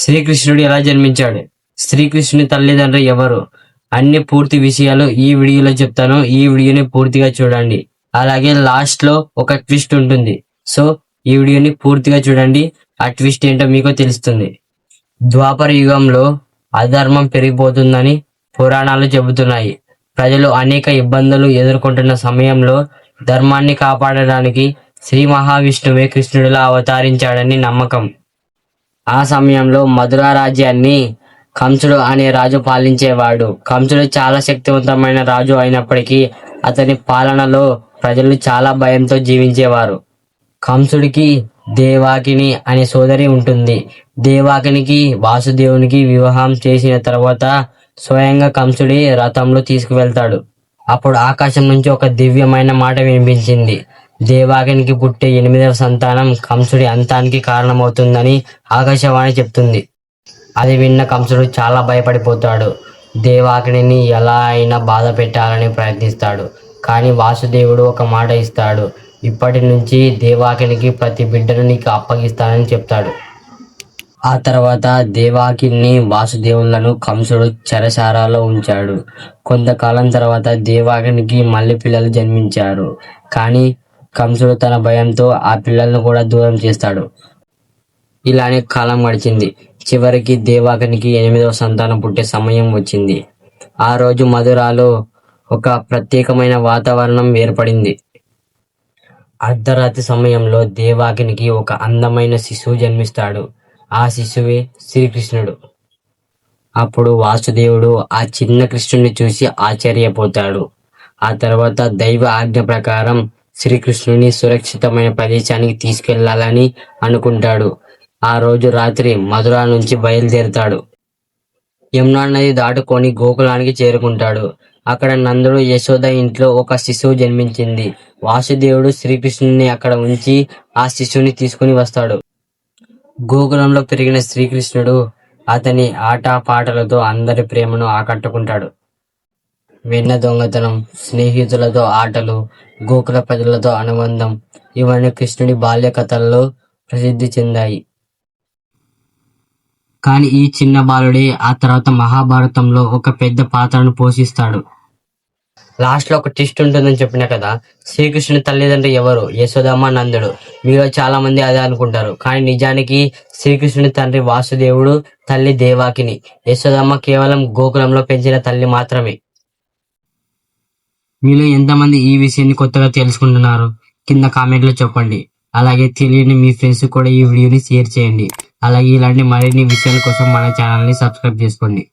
శ్రీకృష్ణుడు ఎలా జన్మించాడు, శ్రీకృష్ణుని తల్లిదండ్రులు ఎవరు, అన్ని పూర్తి విషయాలు ఈ వీడియోలో చెప్తాను. ఈ వీడియోని పూర్తిగా చూడండి. అలాగే లాస్ట్ లో ఒక ట్విస్ట్ ఉంటుంది. సో ఈ వీడియోని పూర్తిగా చూడండి. ఆ ట్విస్ట్ ఏంటో మీకు తెలుస్తుంది. ద్వాపర యుగంలో అధర్మం పెరిగిపోతుందని పురాణాలు చెబుతున్నాయి. ప్రజలు అనేక ఇబ్బందులు ఎదుర్కొంటున్న సమయంలో ధర్మాన్ని కాపాడడానికి శ్రీ మహావిష్ణువే కృష్ణుడిలా అవతరించాడని నమ్మకం. ఆ సమయంలో మధుర రాజ్యాన్ని కంసుడు అనే రాజు పాలించేవాడు. కంసుడు చాలా శక్తివంతమైన రాజు అయినప్పటికీ అతని పాలనలో ప్రజలు చాలా భయంతో జీవించేవారు. కంసుడికి దేవాకిని అనే సోదరి ఉంటుంది. దేవాకినికి వాసుదేవునికి వివాహం చేసిన తర్వాత స్వయంగా కంసుడి రథంలో తీసుకువెళ్తాడు. అప్పుడు ఆకాశం నుంచి ఒక దివ్యమైన మాట వినిపించింది. దేవాకినికి పుట్టే 8వ సంతానం కంసుడి అంతానికి కారణమవుతుందని ఆకాశవాణి చెప్తుంది. అది విన్న కంసుడు చాలా భయపడిపోతాడు. దేవాకిని ఎలా అయినా బాధ పెట్టాలని ప్రయత్నిస్తాడు. కానీ వాసుదేవుడు ఒక మాట ఇస్తాడు. ఇప్పటి నుంచి దేవాకినికి ప్రతి బిడ్డను నీకు అప్పగిస్తానని చెప్తాడు. ఆ తర్వాత దేవాకిని వాసుదేవులను కంసుడు చెరసాలలో ఉంచాడు. కొంతకాలం తర్వాత దేవాకినికి మళ్ళీ పిల్లలు జన్మించారు. కానీ కంసుడు తన భయంతో ఆ పిల్లలను కూడా దూరం చేస్తాడు. ఇలానే కాలం గడిచింది. చివరికి దేవాకినికి 8వ సంతానం పుట్టే సమయం వచ్చింది. ఆ రోజు మధురాలో ఒక ప్రత్యేకమైన వాతావరణం ఏర్పడింది. అర్ధరాత్రి సమయంలో దేవాకినికి ఒక అందమైన శిశువు జన్మిస్తాడు. ఆ శిశువే శ్రీకృష్ణుడు. అప్పుడు వాసుదేవుడు ఆ చిన్న కృష్ణుడిని చూసి ఆశ్చర్యపోతాడు. ఆ తర్వాత దైవ ఆజ్ఞ ప్రకారం శ్రీకృష్ణుని సురక్షితమైన ప్రదేశానికి తీసుకెళ్లాలని అనుకుంటాడు. ఆ రోజు రాత్రి మధుర నుంచి బయలుదేరతాడు. యమునా నది దాటుకొని గోకులానికి చేరుకుంటాడు. అక్కడ నందుడు యశోద ఇంట్లో ఒక శిశువు జన్మించింది. వాసుదేవుడు శ్రీకృష్ణుని అక్కడ ఉంచి ఆ శిశువుని తీసుకుని వస్తాడు. గోకులంలో పెరిగిన శ్రీకృష్ణుడు అతని ఆట పాటలతో అందరి ప్రేమను ఆకట్టుకుంటాడు. వెన్న దొంగతనం, స్నేహితులతో ఆటలు, గోకుల ప్రజలతో అనుబంధం ఇవన్నీ కృష్ణుడి బాల్య కథల్లో ప్రసిద్ధి చెందాయి. కానీ ఈ చిన్న బాలుడే ఆ తర్వాత మహాభారతంలో ఒక పెద్ద పాత్రను పోషిస్తాడు. లాస్ట్ లో ఒక ట్విస్ట్ ఉంటుందని చెప్పినా కదా. శ్రీకృష్ణుని తల్లిదండ్రులు ఎవరు, యశోదమ్మ, నందుడు. మీలో చాలా మంది అదే అనుకుంటారు. కానీ నిజానికి శ్రీకృష్ణుని తండ్రి వాసుదేవుడు, తల్లి దేవాకిని. యశోదమ్మ కేవలం గోకులంలో పెంచిన తల్లి మాత్రమే. మీలో ఎంతమంది ఈ విషయాన్ని కొత్తగా తెలుసుకుంటున్నారు కింద కామెంట్లో చెప్పండి. అలాగే తెలియని మీ ఫ్రెండ్స్ కూడా ఈ వీడియోని షేర్ చేయండి. అలాగే ఇలాంటి మరిన్ని విషయాల కోసం మన ఛానల్ని సబ్స్క్రైబ్ చేసుకోండి.